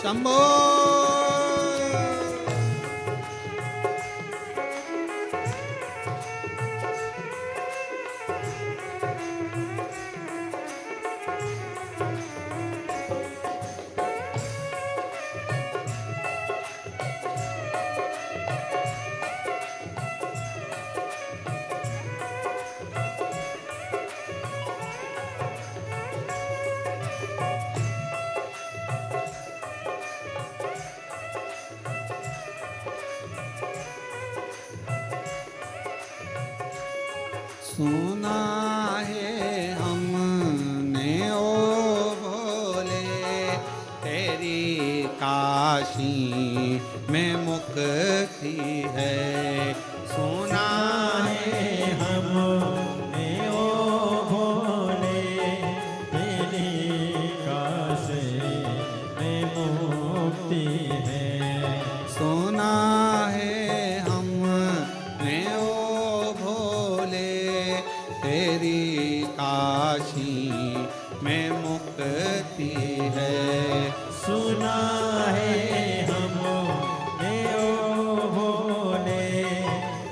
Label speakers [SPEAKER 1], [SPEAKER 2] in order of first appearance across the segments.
[SPEAKER 1] शंभो। सुना है हमने ओ भोले तेरी काशी में मुक्ति है। सुना है
[SPEAKER 2] हमने ओ भोले तेरी काशी में मुक्ति है।
[SPEAKER 1] सुना है हमने ओ भोले तेरी काशी में मुक्ति है।
[SPEAKER 2] सुना है हमने ओ भोले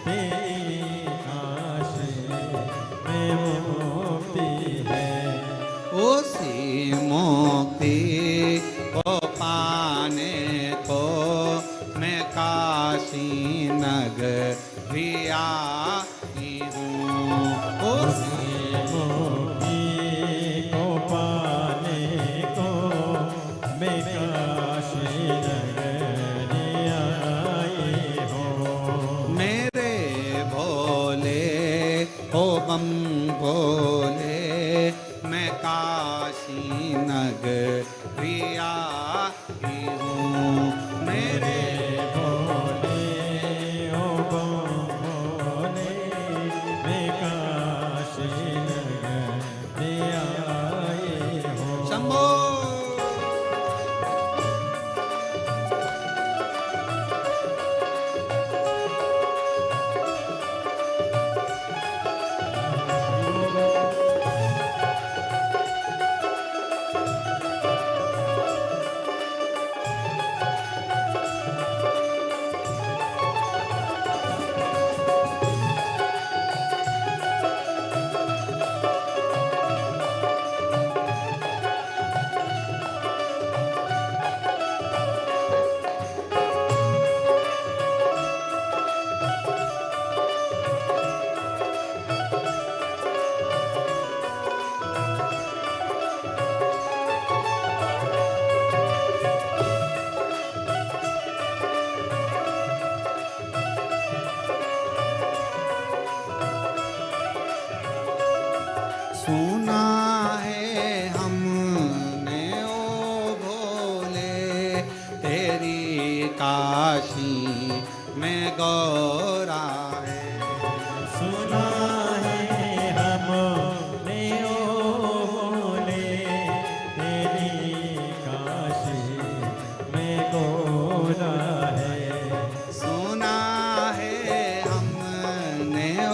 [SPEAKER 2] तेरी काशी में मुक्ति है।
[SPEAKER 1] उसी मुक्ति को पाने को मैं काशी नगरी आई हूँ।
[SPEAKER 2] उसी मुक्ति को पाने को मैं काशी नगरी आई हूँ।
[SPEAKER 1] मेरे भोले ओ बम भोले मैं काशी नगरी आई हूँ। मेरे
[SPEAKER 2] भोले ओ भोले मैं काशी नगरी आई हूँ।
[SPEAKER 1] शंभो। सुना है हमने ओ भोले तेरी काशी में गौरा है।
[SPEAKER 2] सुना है हमने ओ भोले तेरी काशी में गोरा है।
[SPEAKER 1] सुना है हमने ओ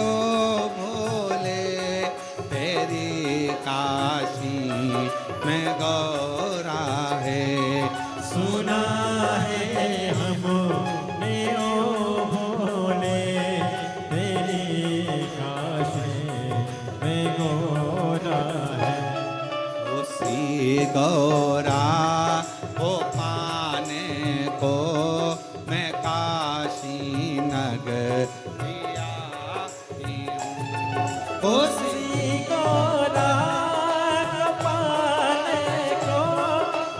[SPEAKER 1] भोले तेरी काशी में गौरा है।
[SPEAKER 2] सुना है हमने ओ भोले तेरी काशी में गोरा है।
[SPEAKER 1] उसी गौरा को पाने को मैं काशी नगरी आई हूँ।
[SPEAKER 2] उसी गोरा को पाने को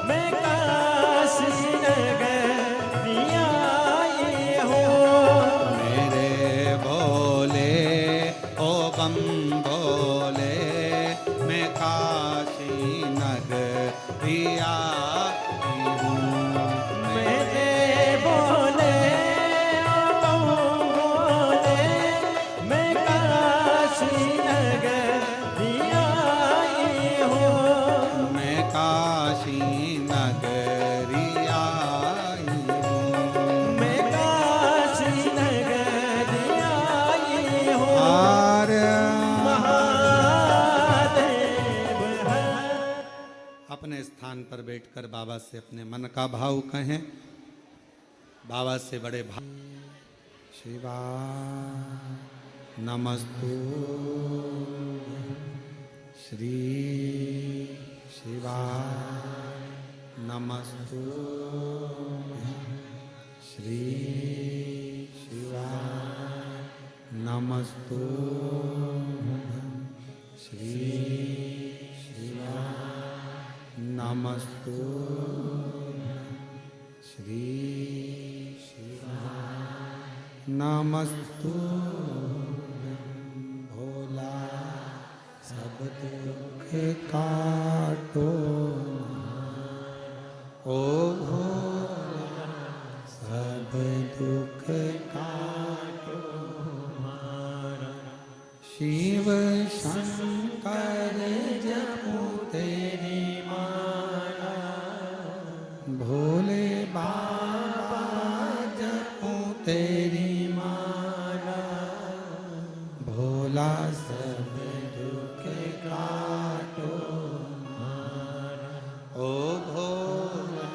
[SPEAKER 2] मैं काशी नगरी आई हूँ।
[SPEAKER 1] मेरे भोले ओ बम भोले मैं काशी नगरी आई हूँ।
[SPEAKER 2] मेरे भोले ओ
[SPEAKER 1] स्थान पर बैठकर बाबा से अपने मन का भाव कहें। बाबा से बड़े भाव। शिवा नमस्तु श्री शिवा नमस्तु श्री शिवा नमस्तु श्री शिवा नमस्तु श्री शिवा नमस्तु भोला सब दुख काटो ओ भोला सब दुख काटो शिव शंकर जपो तेरी माला भोले बाबा जपो तेरी माला भोला सब दुख काटो ओ भोला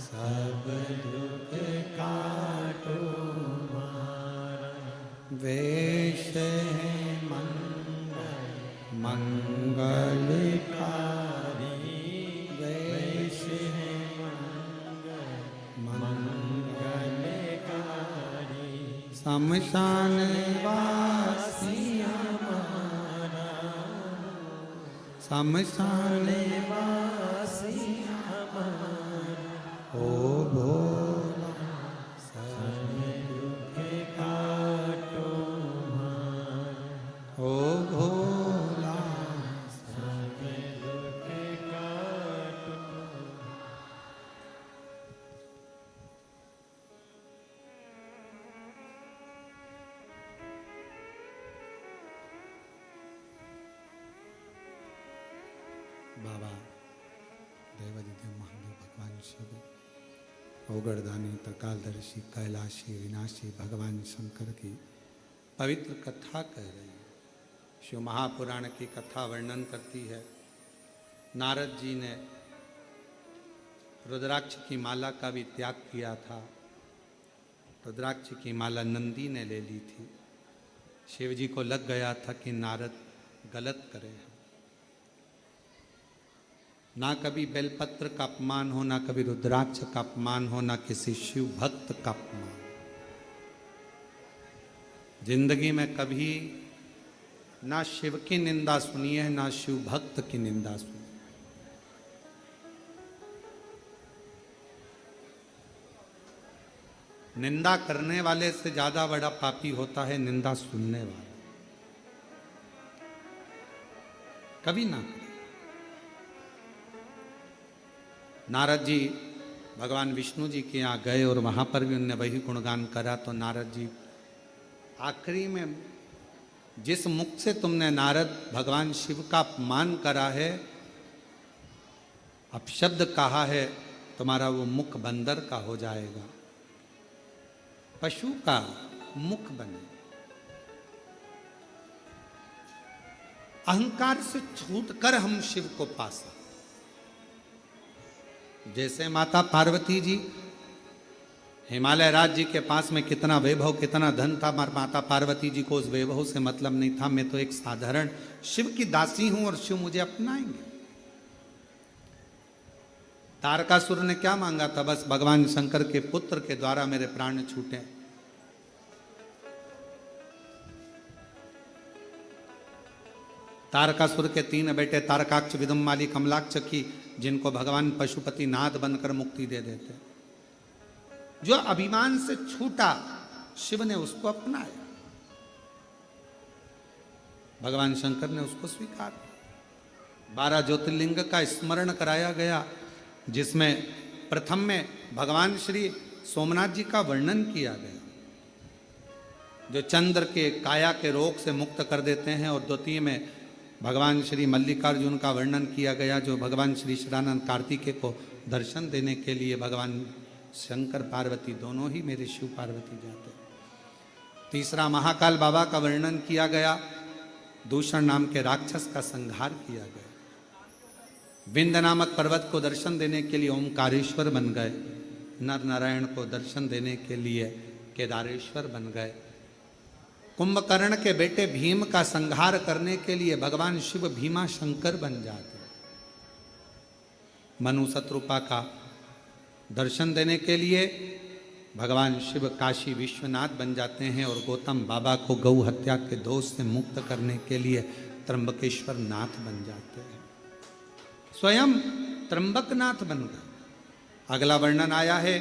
[SPEAKER 1] सब दुख काटो वेश है मंगलकारी वेश है मंगलकारी शमशान वासी हमारा शमशान वासी हमारा ओ भोला सब दुख काटो ओ भोला सब दुख काटो। बाबा देवादिदेव महादेव भगवान शिव ओगरदानी त्रिकालदर्शी कैलाशी विनाशी भगवान शंकर की पवित्र कथा कह रहे हैं। शिव महापुराण की कथा वर्णन करती है। नारद जी ने रुद्राक्ष की माला का भी त्याग किया था। रुद्राक्ष की माला नंदी ने ले ली थी। शिव जी को लग गया था कि नारद गलत करे हैं। ना कभी बेलपत्र का अपमान हो, ना कभी रुद्राक्ष का अपमान हो, ना किसी शिव भक्त का अपमान। जिंदगी में कभी ना शिव की निंदा सुनी है, ना शिव भक्त की निंदा सुनी। निंदा करने वाले से ज्यादा बड़ा पापी होता है निंदा सुनने वाला। कभी ना करें। नारद जी भगवान विष्णु जी के यहाँ गए और वहां पर भी उन्होंने वही गुणगान करा। तो नारद जी आखिरी में, जिस मुख से तुमने नारद भगवान शिव का अपमान करा है, अपशब्द कहा है, तुम्हारा वो मुख बंदर का हो जाएगा, पशु का मुख बने। अहंकार से छूटकर हम शिव को पा सकते। जैसे माता पार्वती जी, हिमालय राज्य के पास में कितना वैभव कितना धन था, माता पार्वती जी को उस वैभव से मतलब नहीं था। मैं तो एक साधारण शिव की दासी हूं और शिव मुझे अपनाएंगे। तारकासुर ने क्या मांगा था? बस भगवान शंकर के पुत्र के द्वारा मेरे प्राण छूटे। तारकासुर के 3 बेटे तारकाक्ष, विदुम्माली, कमलाक्ष की, जिनको भगवान पशुपति नाथ बनकर मुक्ति दे देते। जो अभिमान से छूटा, शिव ने उसको अपनाया। भगवान शंकर ने उसको स्वीकार किया। 12 ज्योतिर्लिंग का स्मरण कराया गया, जिसमें प्रथम में भगवान श्री सोमनाथ जी का वर्णन किया गया, जो चंद्र के काया के रोग से मुक्त कर देते हैं। और द्वितीय में भगवान श्री मल्लिकार्जुन का वर्णन किया गया, जो भगवान श्री श्रीरानंद कार्तिकेय को दर्शन देने के लिए भगवान शंकर पार्वती दोनों ही मेरे शिव पार्वती जाते। तीसरा महाकाल बाबा का वर्णन किया गया, दूषण नाम के राक्षस का संहार किया गया। विंध्य नामक पर्वत को दर्शन देने के लिए ओमकारेश्वर बन गए, नर नारायण को दर्शन देने के लिए केदारेश्वर बन गए, कुंभकर्ण के बेटे भीम का संहार करने के लिए भगवान शिव भीमा शंकर बन जाते, मनु शत्रुपा का दर्शन देने के लिए भगवान शिव काशी विश्वनाथ बन जाते हैं, और गौतम बाबा को गौ हत्या के दोष से मुक्त करने के लिए त्र्यंबकेश्वर नाथ बन जाते हैं, स्वयं त्र्यंबकनाथ बन गए। अगला वर्णन आया है,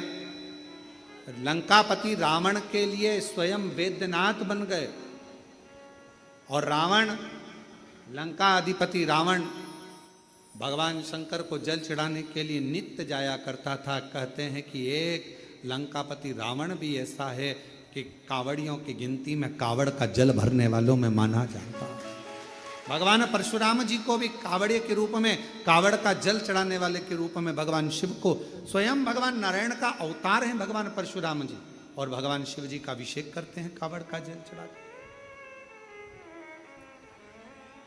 [SPEAKER 1] लंकापति रावण के लिए स्वयं वेद्यनाथ बन गए, और रावण, लंका अधिपति रावण भगवान शंकर को जल चढ़ाने के लिए नित्य जाया करता था। कहते हैं कि एक लंकापति रावण भी ऐसा है कि कावड़ियों की गिनती में कावड़ का जल भरने वालों में माना जाता है। भगवान परशुराम जी को भी कावड़े के रूप में, कावड़ का जल चढ़ाने वाले के रूप में भगवान शिव को, स्वयं भगवान नारायण का अवतार हैं भगवान परशुराम जी, और भगवान शिव जी का अभिषेक करते हैं कावड़ का जल चढ़ा।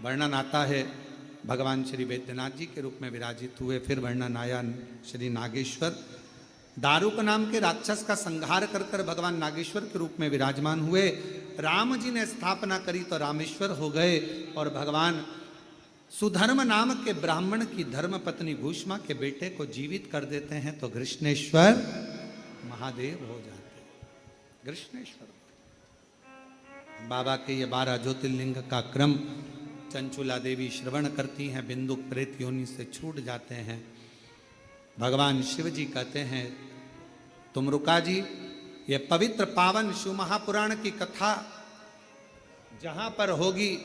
[SPEAKER 1] वर्णन आता है भगवान श्री वैद्यनाथ जी के रूप में विराजित हुए। फिर वर्णन आया श्री नागेश्वर, दारुक नाम के राक्षस का संहार कर कर भगवान नागेश्वर के रूप में विराजमान हुए। राम जी ने स्थापना करी तो रामेश्वर हो गए, और भगवान सुधर्म नाम के ब्राह्मण की धर्म पत्नी घूष्मा के बेटे को जीवित कर देते हैं तो कृष्णेश्वर महादेव हो जाते। कृष्णेश्वर बाबा के ये 12 ज्योतिर्लिंग का क्रम चंचुला देवी श्रवण करती हैं, बिंदुक प्रेत योनि से छूट जाते हैं। भगवान शिव जी कहते हैं, तुम रुका जी, ये पवित्र पावन शिव महापुराण की कथा जहां पर होगी,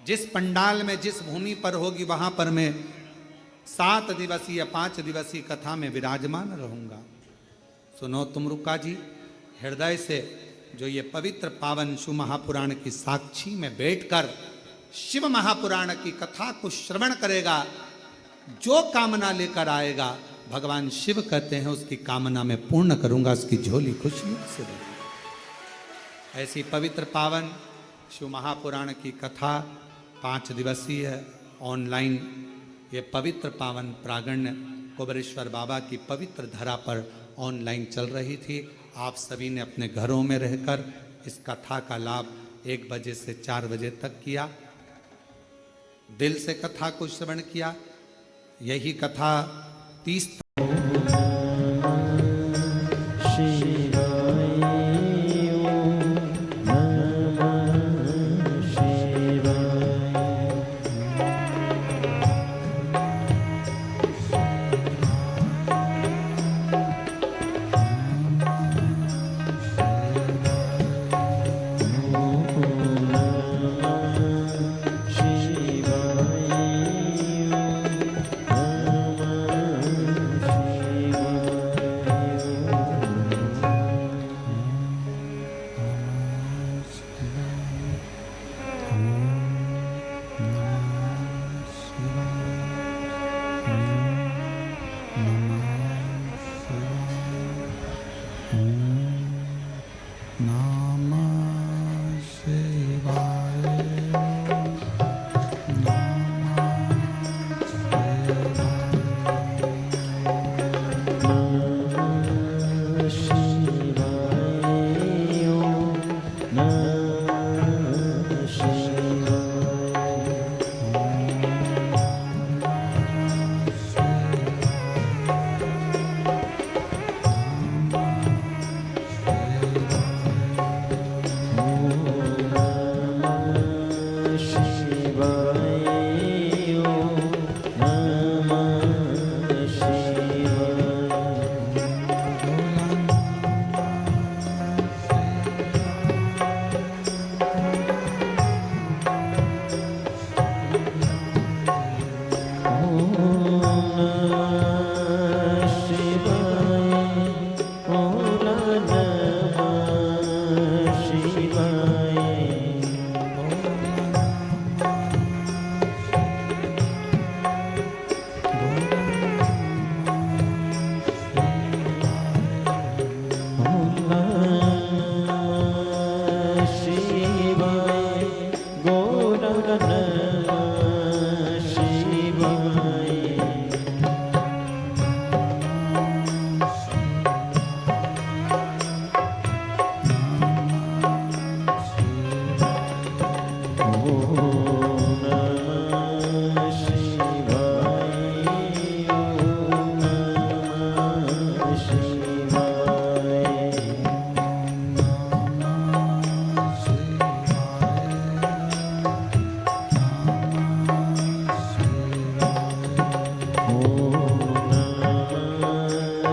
[SPEAKER 1] जिस पंडाल में, जिस भूमि पर होगी, वहां पर मैं 7 दिवसीय 5 दिवसीय कथा में विराजमान रहूंगा। सुनो तुम रुका जी, हृदय से जो ये पवित्र पावन शिव महापुराण की साक्षी में बैठकर शिव महापुराण की कथा को श्रवण करेगा, जो कामना लेकर आएगा भगवान शिव कहते हैं उसकी कामना में पूर्ण करूंगा, उसकी झोली खुशियों से भरूंगा। ऐसी पवित्र पावन शिव महापुराण की कथा 5 दिवसीय है, ऑनलाइन ये पवित्र पावन प्रागण्य कुबेरेश्वर बाबा की पवित्र धरा पर ऑनलाइन चल रही थी। आप सभी ने अपने घरों में रहकर इस कथा का लाभ 1 बजे से 4 बजे तक किया, दिल से कथा को श्रवण किया। यही कथा 30
[SPEAKER 2] शिवाय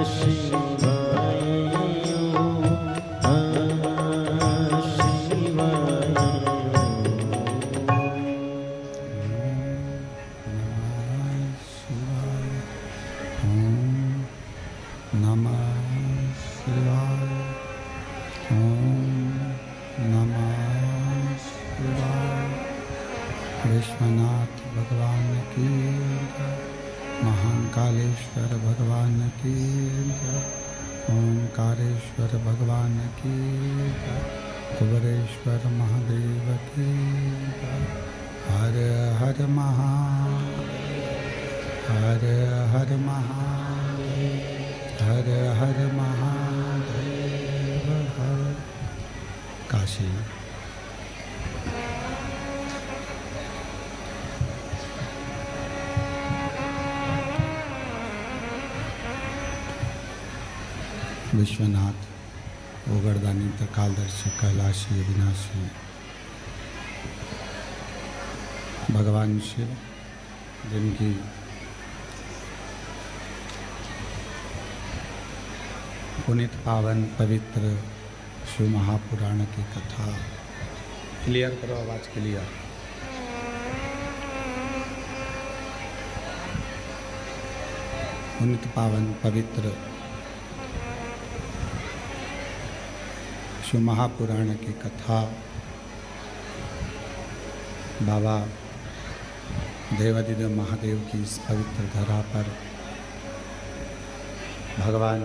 [SPEAKER 2] शिवाय नमः शिवाय
[SPEAKER 1] विश्वनाथ भगवान की जय, महाकालेश्वर भगवान की जय, ओंकारेश्वर भगवान की जय, कुबरेश्वर महादेव की जय। हर हर महादेव, हर हर महादेव, हर हर महादेव, हर। काशी विश्वनाथ ओगरदानी त्रिकालदर्शी कैलाशी अविनाशी भगवान शिव, जिनकी पुनित पावन पवित्र शिव महापुराण की कथा। क्लियर करो, आवाज क्लियर। पुनित पावन पवित्र शिव महापुराण की कथा बाबा देवादिदेव महादेव की इस पवित्र धरा पर भगवान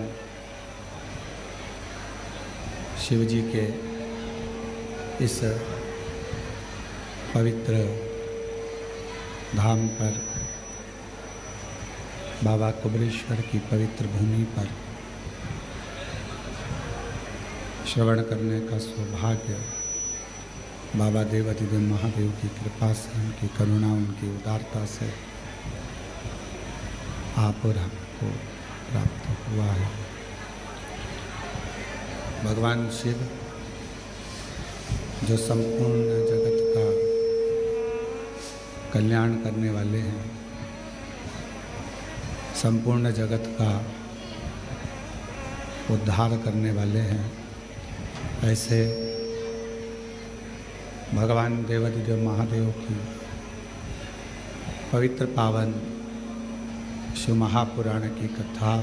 [SPEAKER 1] शिव जी के इस पवित्र धाम पर, बाबा कुबरेश्वर की पवित्र भूमि पर श्रवण करने का सौभाग्य बाबा देवादिदेव महादेव की कृपा से, उनकी करुणा, उनकी उदारता से आप और हमको प्राप्त हुआ है। भगवान शिव जो संपूर्ण जगत का कल्याण करने वाले हैं, संपूर्ण जगत का उद्धार करने वाले हैं, ऐसे भगवान देवादिदेव महादेव की पवित्र पावन शिव महापुराण की कथा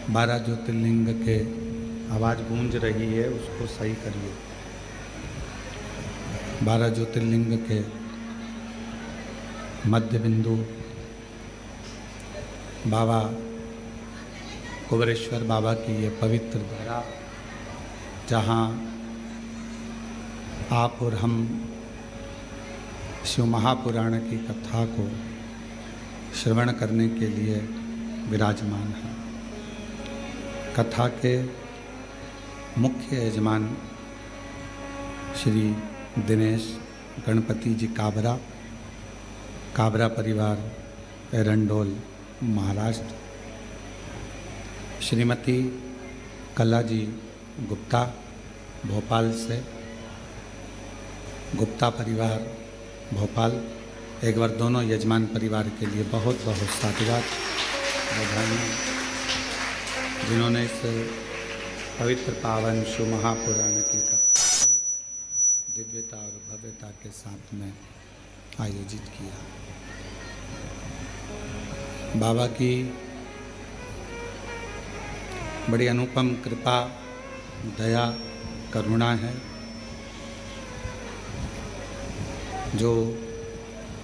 [SPEAKER 1] 12 ज्योतिर्लिंग के, आवाज़ गूंज रही है, उसको सही करिए। 12 ज्योतिर्लिंग के मध्य बिंदु बाबा कुबरेश्वर बाबा की ये पवित्र धरा, जहाँ आप और हम शिव महापुराण की कथा को श्रवण करने के लिए विराजमान हैं। कथा के मुख्य यजमान श्री दिनेश गणपति जी काबरा, काबरा परिवार, एरंडोल, महाराष्ट्र। श्रीमती कला जी गुप्ता, भोपाल से, गुप्ता परिवार, भोपाल। एक बार दोनों यजमान परिवार के लिए बहुत बहुत साधुवाद, बधाई, जिन्होंने इस पवित्र पावन शिव महापुराण की कथा को दिव्यता और भव्यता के साथ में आयोजित किया। बाबा की बड़ी अनुपम कृपा, दया, करुणा है, जो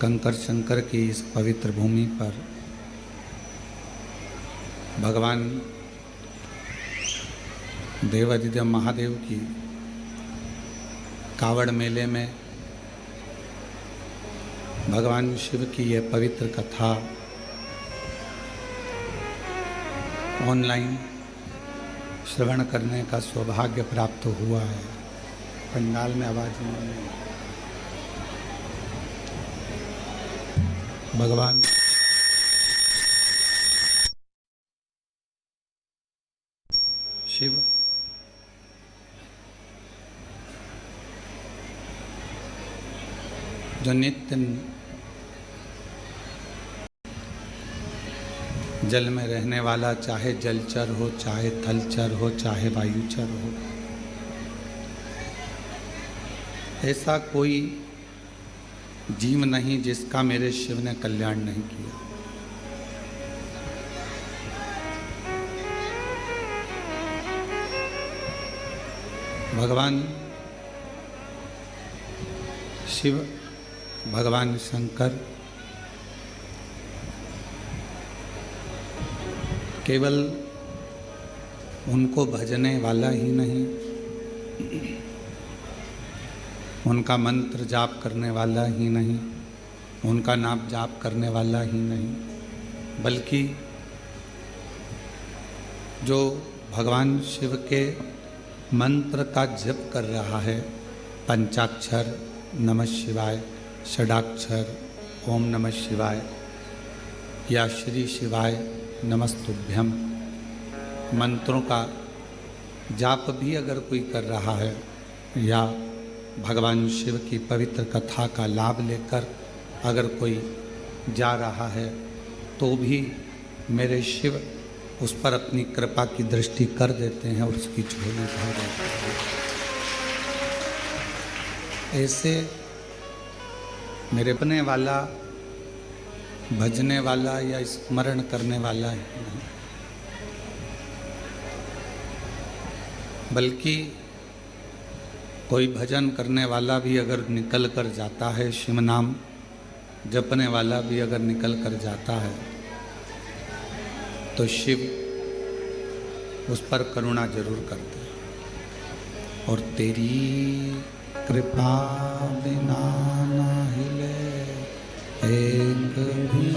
[SPEAKER 1] कंकर शंकर की इस पवित्र भूमि पर भगवान देवादिदेव महादेव की कावड़ मेले में भगवान शिव की यह पवित्र कथा ऑनलाइन श्रवण करने का सौभाग्य प्राप्त हुआ है। पंडाल में आवाज नहीं, भगवान शिव जो नित्य जल में रहने वाला चाहे जलचर हो, चाहे थलचर हो, चाहे वायुचर हो, ऐसा कोई जीव नहीं जिसका मेरे शिव ने कल्याण नहीं किया। भगवान शिव, भगवान शंकर केवल उनको भजने वाला ही नहीं, उनका मंत्र जाप करने वाला ही नहीं, उनका नाम जाप करने वाला ही नहीं, बल्कि जो भगवान शिव के मंत्र का जप कर रहा है, पंचाक्षर नमः शिवाय, षडाक्षर ओम नमः शिवाय या श्री शिवाय नमस्तुभ्यम मंत्रों का जाप भी अगर कोई कर रहा है, या भगवान शिव की पवित्र कथा का लाभ लेकर अगर कोई जा रहा है, तो भी मेरे शिव उस पर अपनी कृपा की दृष्टि कर देते हैं और उसकी झोली भर देते हैं। ऐसे मेरे अपने वाला, भजने वाला या स्मरण करने वाला ही नहीं, बल्कि कोई भजन करने वाला भी अगर निकल कर जाता है, शिव नाम जपने वाला भी अगर निकल कर जाता है, तो शिव उस पर करुणा जरूर करते हैं। और तेरी कृपा बिना ना हिले एक भी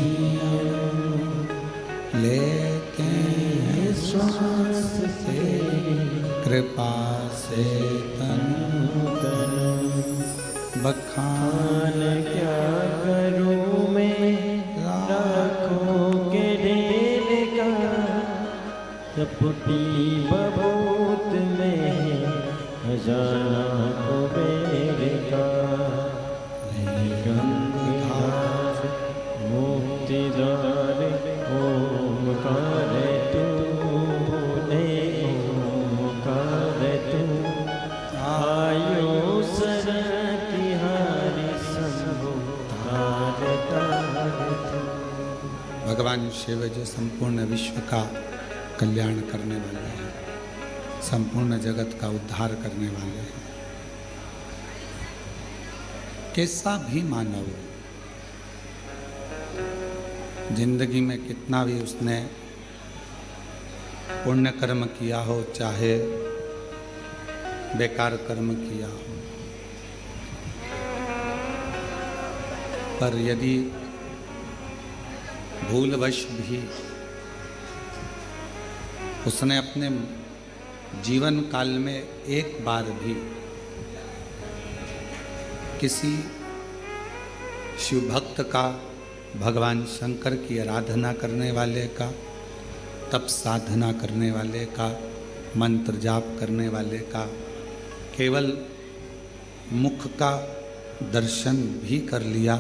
[SPEAKER 1] लेते हैं श्वास से, कृपा से तन बखान
[SPEAKER 2] क्या करूं मैं लाखों के ढेर का, चपटी बबूत में खजाना कुबेर का, गंगाधर मुक्तिदार ओमकार तूने, ओमकार तू आयो सरतिहारी शंभो तार तार तू।
[SPEAKER 1] भगवान शिव जो संपूर्ण विश्व का कल्याण करने वाले हैं, संपूर्ण जगत का उद्धार करने वाले हैं। कैसा भी मानव जिंदगी में कितना भी उसने पुण्य कर्म किया हो, चाहे बेकार कर्म किया हो, पर यदि भूलवश भी उसने अपने जीवन काल में एक बार भी किसी शिव भक्त का, भगवान शंकर की आराधना करने वाले का, तप साधना करने वाले का, मंत्र जाप करने वाले का केवल मुख का दर्शन भी कर लिया,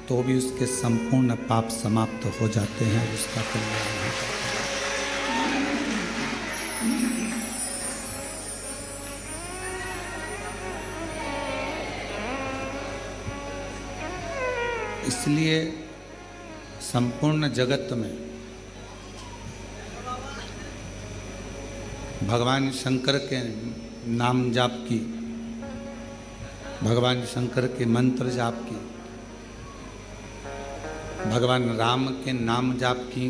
[SPEAKER 1] तो भी उसके संपूर्ण पाप समाप्त हो जाते हैं, उसका कल्याण हो जाता है। इसलिए संपूर्ण जगत में भगवान शंकर के नाम जाप की, भगवान शंकर के मंत्र जाप की, भगवान राम के नाम जाप की,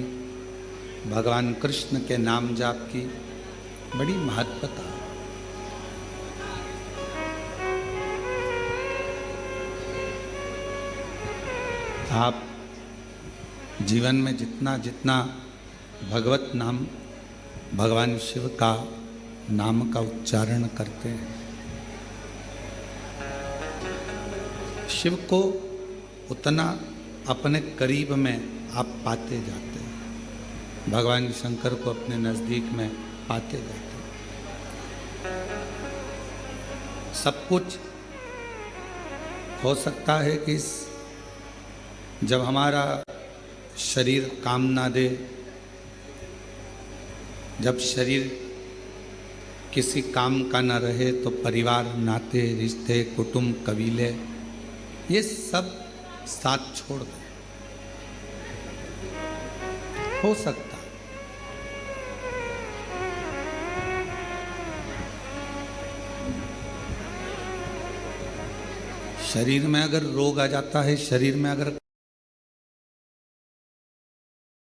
[SPEAKER 1] भगवान कृष्ण के नाम जाप की बड़ी महत्वता है। आप जीवन में जितना जितना भगवत नाम, भगवान शिव का नाम का उच्चारण करते हैं, शिव को उतना अपने करीब में आप पाते जाते हैं, भगवान शंकर को अपने नज़दीक में पाते जाते हैं। सब कुछ हो सकता है कि जब हमारा शरीर काम ना दे, जब शरीर किसी काम का न रहे तो परिवार, नाते, रिश्ते, कुटुंब, कबीले, ये सब साथ छोड़ दो। हो सकता है शरीर में अगर रोग आ जाता है, शरीर में अगर